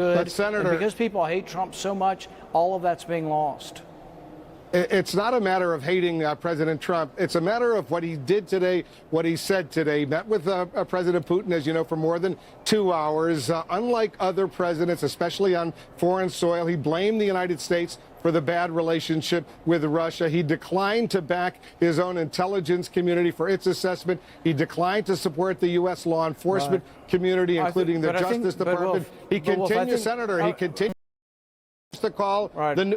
But Senator, and because people hate Trump so much, all of that's being lost. It's not a matter of hating President Trump. It's a matter of what he did today, what he said today. Met with President Putin, as you know, for more than 2 hours. Unlike other presidents, especially on foreign soil, he blamed the United States for the bad relationship with Russia. He declined to back his own intelligence community for its assessment. He declined to support the U.S. law enforcement community, including the Justice Department. He continues, Senator, he continues to call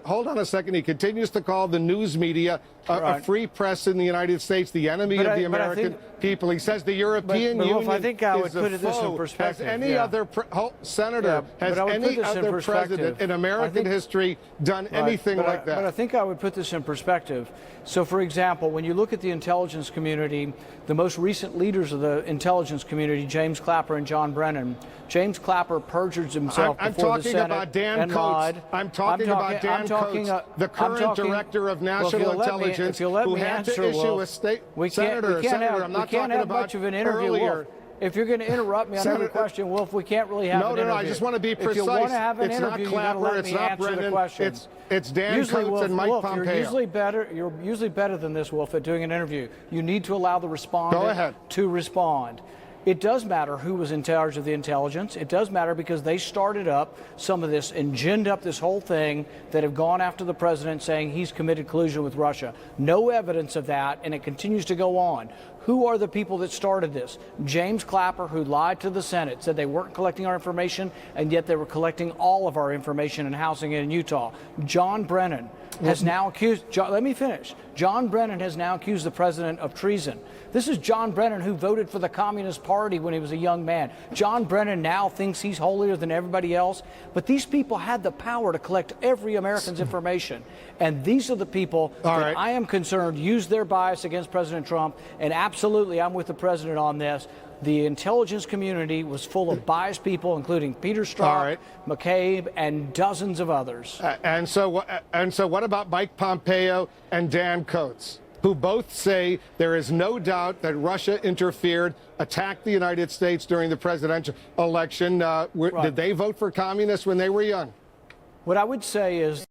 hold on a second. He continues to call the news media a free press in the United States, the enemy of the American people. He says the European Union I think I would is put a this in foe. perspective. Has any other Senator, has any other president in American history done anything like that? But I think I would put this in perspective. So, for example, when you look at the intelligence community, the most recent leaders of the intelligence community, James Clapper and John Brennan. James Clapper perjured himself before the Senate about Dan and Coates. lied. I'm talking about Dan Coates, the current director of national intelligence, who had to issue a state. Senator, I'm not talking about much of an interview, earlier. Wolf. If you're going to interrupt me on every question, Wolf, we can't really have an interview. No, I just want to be precise. If you want to have an it's interview, not Clapper, it's not Brennan, it's Dan Coates and Mike Pompeo. You're usually better than this, Wolf, at doing an interview. You need to allow the respondent to respond. It does matter who was in charge of the intelligence. It does matter because they started up some of this and ginned up this whole thing that have gone after the president saying he's committed collusion with Russia. No evidence of that, and it continues to go on. Who are the people that started this? James Clapper, who lied to the Senate, said they weren't collecting our information, and yet they were collecting all of our information and housing it in Utah. John Brennan has now accused, let me finish. John Brennan has now accused the president of treason. This is John Brennan who voted for the Communist Party when he was a young man. John Brennan now thinks he's holier than everybody else, but these people had the power to collect every American's information. And these are the people that I am concerned use their bias against President Trump, and absolutely I'm with the president on this. The intelligence community was full of biased people, including Peter Strzok, McCabe, and dozens of others. And so what about Mike Pompeo and Dan Coates, who both say there is no doubt that Russia interfered, attacked the United States during the presidential election? Did they vote for communists when they were young? What I would say is,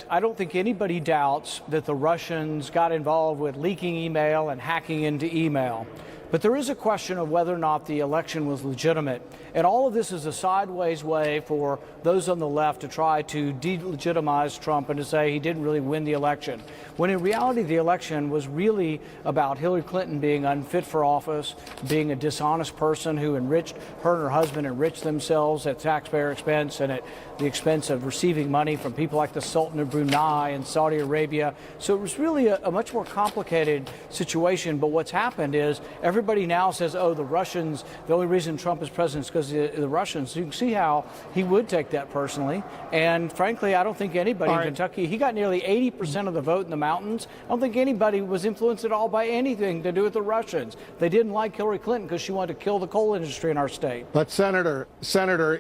I don't think anybody doubts that the Russians got involved with leaking email and hacking into email. But there is a question of whether or not the election was legitimate. And all of this is a sideways way for those on the left to try to delegitimize Trump and to say he didn't really win the election. When in reality, the election was really about Hillary Clinton being unfit for office, being a dishonest person who enriched, her and her husband enriched themselves at taxpayer expense and at the expense of receiving money from people like the Sultan of Brunei and Saudi Arabia. So it was really a much more complicated situation. But what's happened is everybody now says, oh, the Russians, the only reason Trump is president is because of the Russians. You can see how he would take that personally. And frankly, I don't think anybody in Kentucky, he got nearly 80% of the vote in the mountains. I don't think anybody was influenced at all by anything to do with the Russians. They didn't like Hillary Clinton because she wanted to kill the coal industry in our state. But Senator,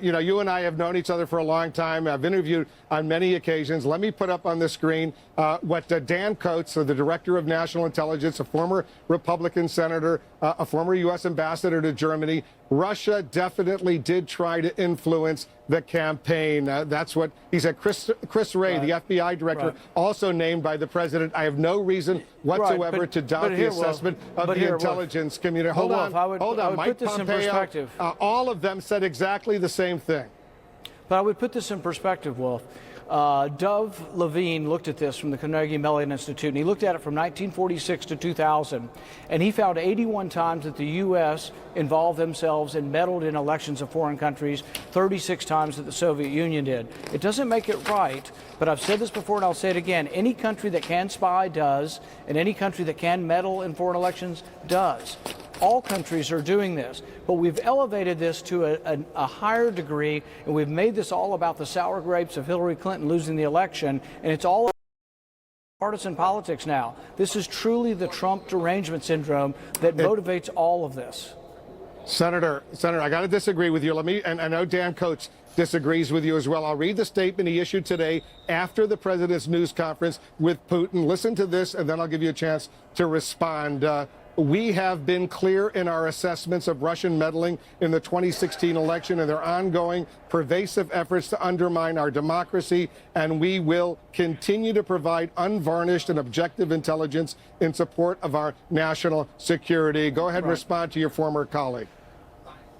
you know, you and I have known each other for a long time. I've interviewed on many occasions. Let me put up on the screen what Dan Coates, the director of national intelligence, a former Republican senator, a former U.S. ambassador to Germany. Russia definitely did try to influence the campaign. That's what he said. Chris Wray, the FBI director, also named by the president. I have no reason whatsoever to doubt the assessment of the intelligence community. Hold on. Mike Pompeo, all of them said exactly the same thing. But I would put this in perspective, Wolf. Dov Levine looked at this from the Carnegie Mellon Institute, and he looked at it from 1946 to 2000, and he found 81 times that the U.S. involved themselves and meddled in elections of foreign countries, 36 times that the Soviet Union did. It doesn't make it right, but I've said this before and I'll say it again. Any country that can spy does, and any country that can meddle in foreign elections does. All countries are doing this, but we've elevated this to a higher degree, and we've made this all about the sour grapes of Hillary Clinton losing the election, and it's all partisan politics now. This is truly the Trump derangement syndrome that motivates all of this. Senator, I got to disagree with you. And I know Dan Coates disagrees with you as well. I'll read the statement he issued today after the president's news conference with Putin. Listen to this, and then I'll give you a chance to respond. we have been clear in our assessments of Russian meddling in the 2016 election and their ongoing pervasive efforts to undermine our democracy, and we will continue to provide unvarnished and objective intelligence in support of our national security. Go ahead and respond to your former colleague.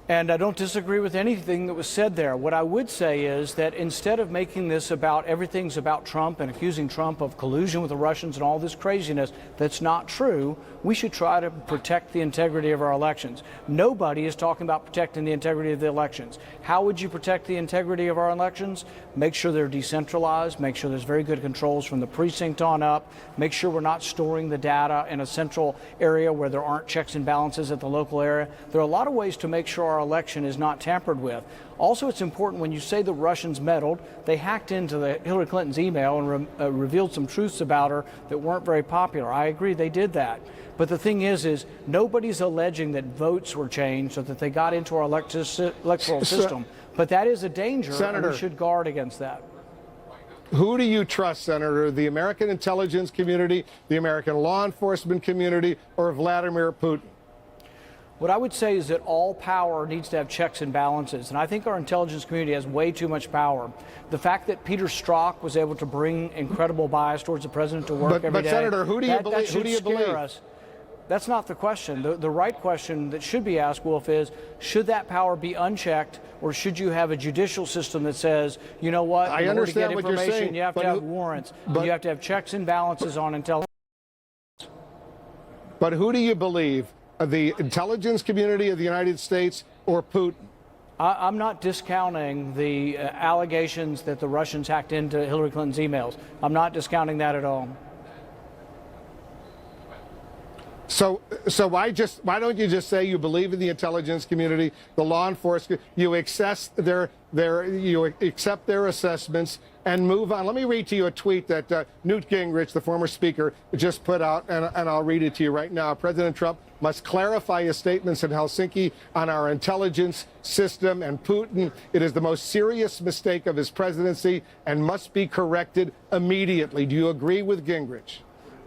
And I don't disagree with anything that was said there. What I would say is that instead of making this about everything's about Trump and accusing Trump of collusion with the Russians and all this craziness that's not true, we should try to protect the integrity of our elections. Nobody is talking about protecting the integrity of the elections. How would you protect the integrity of our elections? Make sure they're decentralized, make sure there's very good controls from the precinct on up, make sure we're not storing the data in a central area where there aren't checks and balances at the local area. There are a lot of ways to make sure our election is not tampered with. Also, it's important when you say the Russians meddled, they hacked into Hillary Clinton's email and revealed some truths about her that weren't very popular. I agree they did that. But the thing is nobody's alleging that votes were changed so that they got into our electoral system. But that is a danger, Senator, and we should guard against that. Who do you trust, Senator, the American intelligence community, the American law enforcement community, or Vladimir Putin? What I would say is that all power needs to have checks and balances, and I think our intelligence community has way too much power. The fact that Peter Strzok was able to bring incredible bias towards the president to work every day, Senator, who do you believe? That should scare us. That's not the question. The right question that should be asked, Wolf, is should that power be unchecked, or should you have a judicial system that says, you know what, in order to get information, you have to have warrants, you have to have checks and balances on intelligence. But who do you believe? The intelligence community of the United States or Putin? I'm not discounting the allegations that the Russians hacked into Hillary Clinton's emails. I'm not discounting that at all. So why don't you just say you believe in the intelligence community, the law enforcement, you accept their assessments and move on? Let me read to you a tweet that Newt Gingrich, the former speaker, just put out, and I'll read it to you right now. President Trump must clarify his statements in Helsinki on our intelligence system and Putin. It is the most serious mistake of his presidency and must be corrected immediately. Do you agree with Gingrich?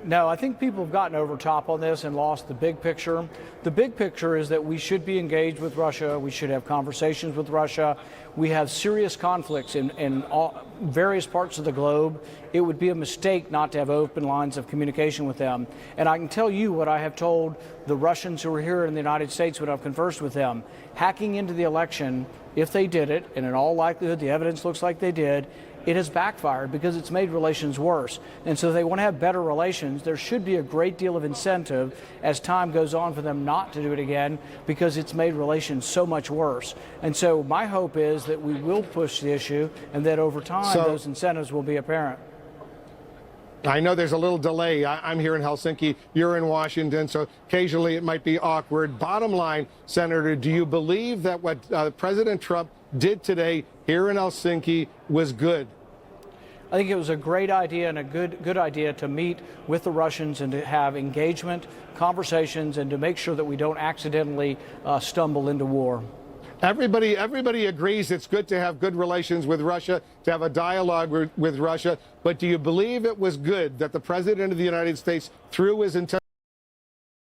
No, I think people have gotten over top on this and lost the big picture. The big picture is that we should be engaged with Russia. We should have conversations with Russia. We have serious conflicts in various parts of the globe. It would be a mistake not to have open lines of communication with them. And I can tell you what I have told the Russians who are here in the United States when I've conversed with them. Hacking into the election, if they did it, and in all likelihood the evidence looks like they did, it has backfired because it's made relations worse. And so they want to have better relations. There should be a great deal of incentive as time goes on for them not to do it again because it's made relations so much worse. And so my hope is that we will push the issue and that over time those incentives will be apparent. I know there's a little delay. I'm here in Helsinki. You're in Washington, so occasionally it might be awkward. Bottom line, Senator, do you believe that what President Trump did today here in Helsinki was good? I think it was a great idea and a good idea to meet with the Russians and to have engagement, conversations, and to make sure that we don't accidentally stumble into war. Everybody agrees it's good to have good relations with Russia, to have a dialogue with Russia. But do you believe it was good that the President of the United States, through his intelligence